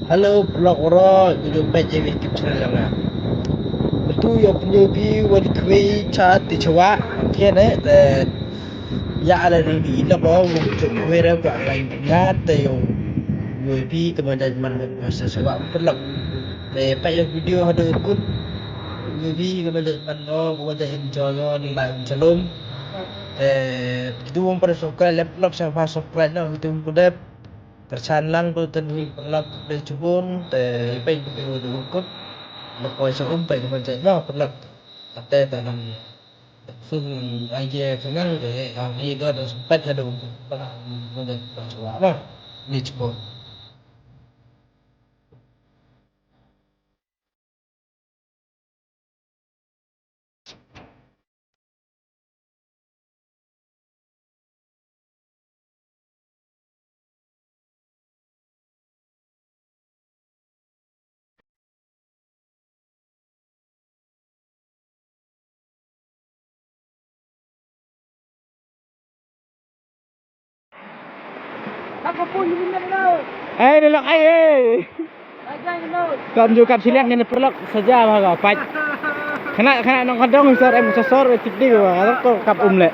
Halo vlog orang jumpa je YouTube channel nga. Betul ya punya view wal kwe chat ti chwa kia ne ya ala ni la ba wo kwe ra ba lai nga te yo yo vi teman man sa sa vlog le pa yo video hado ikut yo vi teman man no ko da enjoy yo ni ba chalom dua para suka laptop sama software no itu kuda tersan lang ko tan vlog de chubon te pa yo ikut Lepas sa umpay ko man sa no pala ate tanang sung idea kangal de ang iga da sempat ada para mana paswa no ni chpo Ako po yung minalaw. Nilok ay Ajan no. tunjukkan siliang ini perlok saja mga pat. Kena nong kadong sor em sosor tikdi atau to kap umle.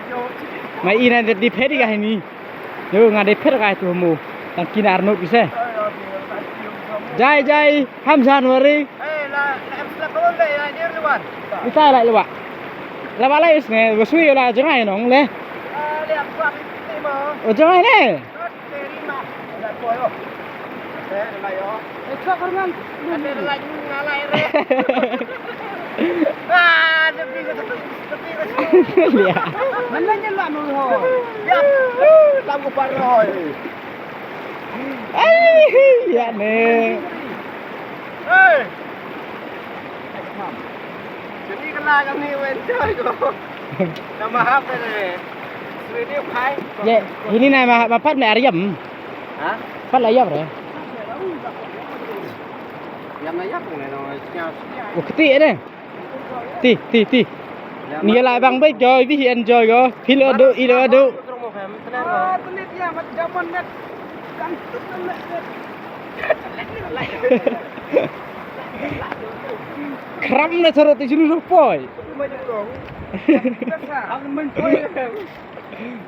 Mai ina de dipedi kah ini. Yo ngade per kah tu mu. Tang kina arno bisa. Jai Hamzan wari. La em sila ko ba ya ni ruan. Bisa lah lupa. Lama lah isne besui lah jangan nong le. Le am ko ni mo. Oh jangan le. Terima. Ada ko yo. La yo. Eksa korman. Ada lagi ngalai re. Tapi ko. Lihat. Mana nya la mo ho. Ya. Lam ko par ho. Ya ne. Hey. Jadi kena kami enjoy ko. Nama apa ni? Video khai. Ya, ini nama bapak ni Aryam. Hah? Pat lah Aryam re. Yang layak ni no. Oh keti ni. Ti. Ni lah bang baik joy, vi enjoy go. Feel ado, ilo ado. Tulis ya mat zaman net. Kantut net. Kram na sarot ti sunu poy. Aku main poy.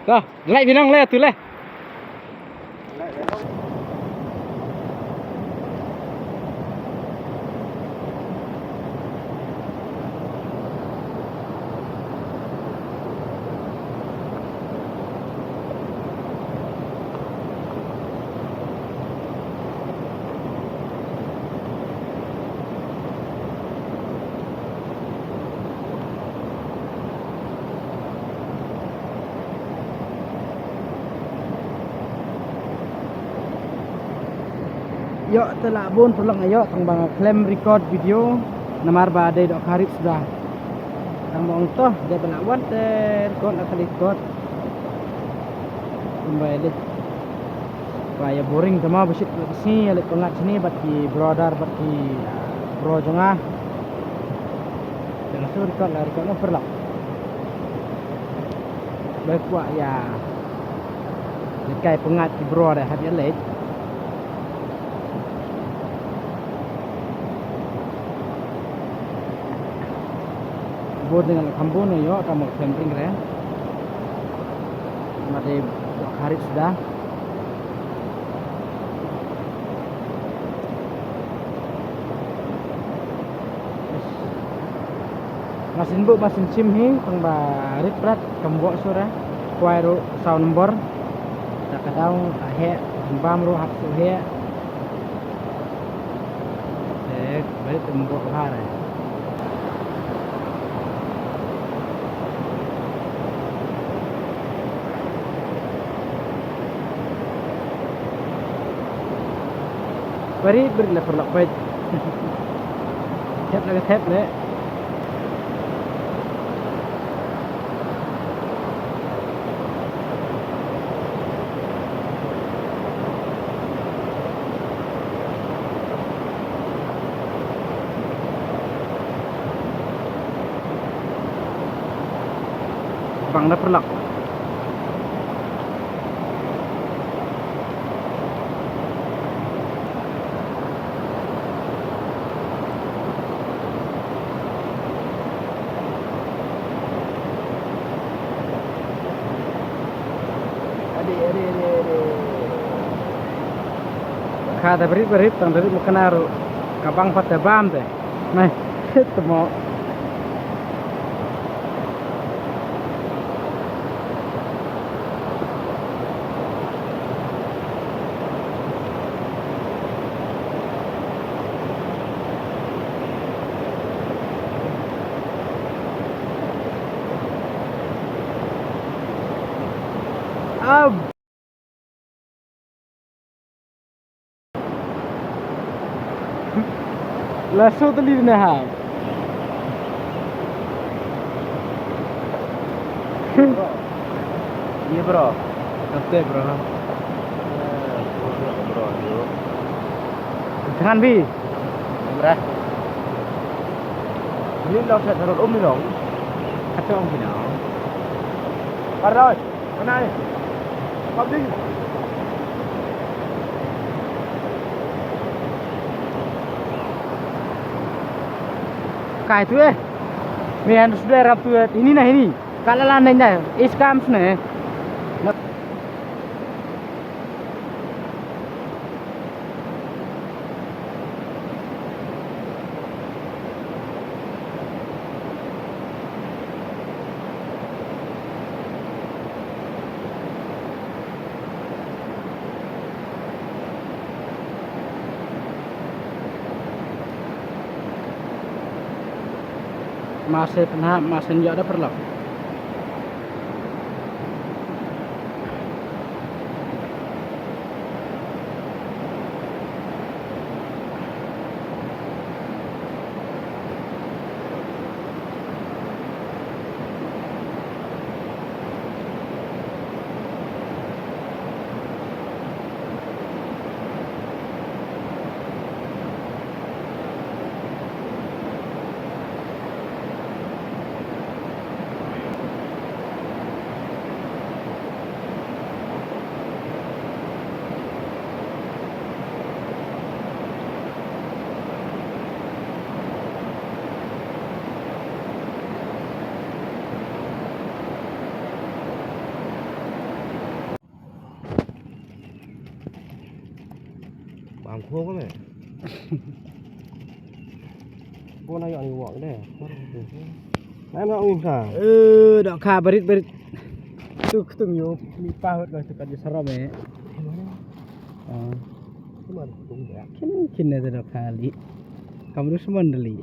Dah, lai binang le tu le. Yo telah bun pulang ayo tang bang klaim record video namar ba ada dok karib sudah. Tang bang toh dia belawan record akan record. Kembali supaya boring sama besit sini alit pengat sini bagi brother bagi bro jengah. Jangan suruh record no perlah. Baik buat ya. Dekai pengat di bro dah hati alit. Buat dengan kampung yo kamu camping re. Mari hari sudah. Masin sim hi tang barit prat kambok sura. Kuai ro sound number. Tak kadang he bam ro hak su he. Barit kambok hari. Beri lah perlak baik. Tap lagi tap le. Bang dah perlak. Kata berit tang dari makanar kapang pada bam teh. Nah, itu mau langsung tadi nah. Iya bro. Oke bro. Bro, yuk. Jangan bi. Berah. Ini đâu sẽ thật ôm đi rồi. Kacau ông nào. Ở rồi, cái này. Không đi. Kah itu Mian sudah rap tuh ini nah ini. Kalau landainya iskams nih. Masih pernah masih enggak ada perlak. Bang khô quá mẹ. Cô này dọn gọn đây. Nãy mà ông sao? Dak kah berit tuh yo mi pahut lah tu kat Saram Cuma tunggu ya. Kini tu dak kali. Kamu tu semua deli.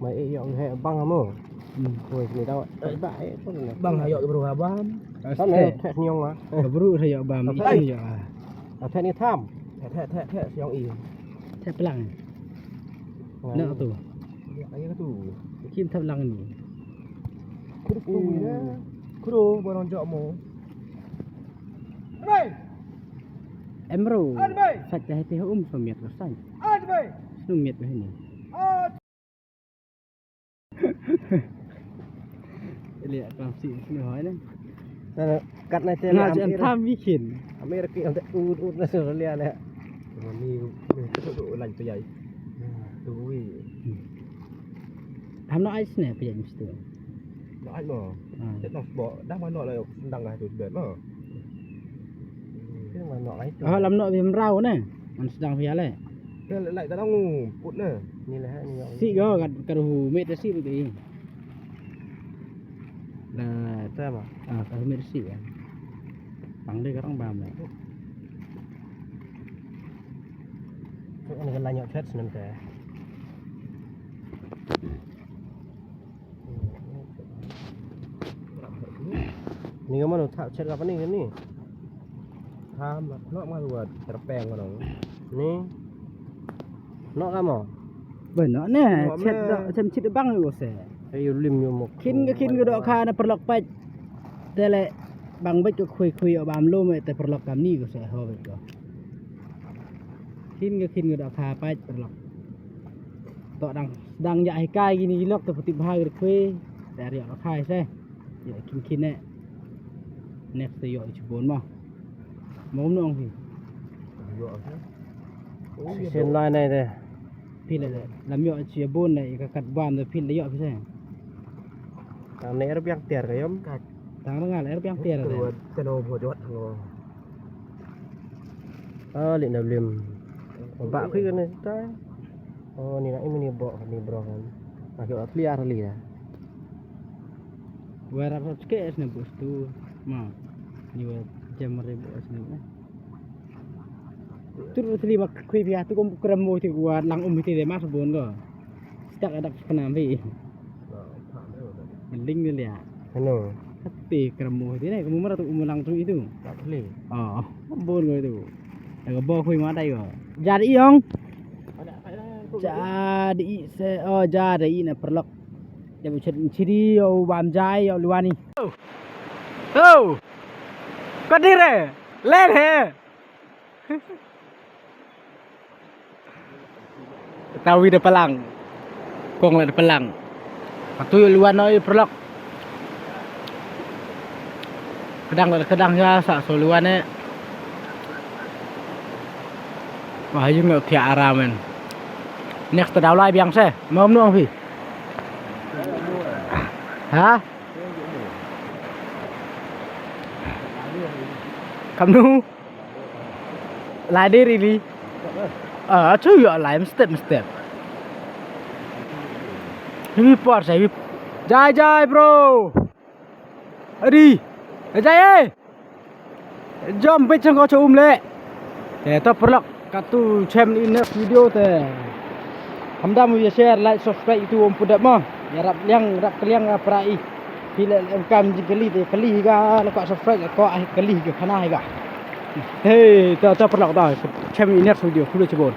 Mày dọn hè băng hả mơ? Thôi người đâu? Đại băng hay dọn bro bam. Cái này thẹt nhông mà. Baru saya bam itu ya. Thẹt này tham. Thẹt nhông ý. Thẹt pelang. Nak tu. Cái tu. Kim thẹt pelang ni. Kudu baron jok mo. Bay. Emro. Saja hati sumiat rasanya. Bay. Sumiat ini. Lihat pasti sini hỏi đấy. Cắt này tên là chuyện tham vi khiển. America ông tại út nó sửa liền đấy. Còn đi độ lạnh tôi vậy. Tôi Tham nói này bây giờ mesti. nó anh mà. Thế nó bỏ đang nói nọ là đằng này tôi biết mà. Thế mà nọ ấy. Làm nọ vì rau nè. Mình sedang vía lại. Thế lại ta đang cút nè. Như là hai người. Si go kad hu met si betul. Lah, Sao mà? kad met si ya. Bang đây orang bam lah. Cái này là nhọ chết nên thế. Ni kamu nak tak cek apa ni kan ni? Tham, nak mah buat terpeng kan dong. Ni, nak kamu? Benar nè, chet chem chit bang yo se. Ayo lim yo mok. Kin ke dok kha na perlok paj. Tele bang bet ko khui ở bam lo me te perlok kam ni ko se ho bet ko. Kin ke dok kha paj perlok. Tok dang ya kai gini lok te putih bahag khui. Dari ya khai se. Ya kin nè. Next to yo chibon ma. Mom nong hi. Sen lai này đây. Pil le lam yo chibon này ka kat bam de pil le yo pise. Này nó biang tiệt cái yếm. Tang ngal air piang tiar Kedua teno bojot lo. Lek nak belum. Bak kui kan ta. Oh ni nak ini bok ni bro kan. Agak clear li ya. Wara rot ke es ne bos tu. Ma. Ni wa jam ribu es ne. Tur tli mak kui pia tu kom kremo ti wa lang ti de mas bon go. Stak ada kenam pi. Mending ni ya. Ano? Hati kremo ti ne kamu mara tu umulang tu itu. Tak boleh. Oh, bon go itu. Aga bo kui ma dai go. Jadi yong. Jadi se jadi na perlok. Jadi ciri au bam jai au luani. Oh. Kau dire. Len he. Tahu ide pelang. Kong le pelang. Patu luan oi perlok. Kedang ya sa so luan ne. Wah, yung ngak kia aramen. Next tadau lai biang se. Mau nuang pi. Hả? Cầm nu lại đi đi chứ gọi lại step đi bỏ sẽ jai bro đi jai ơi jom pe chang ko chum le te to perlok katu chem in next video te hamda mu share like subscribe itu om pudak mo ya rap kaliang prai hila kam jikali te kali ga lekak subscribe ko kali ga khana ga hey to perlok dah chem in next video kulo chebon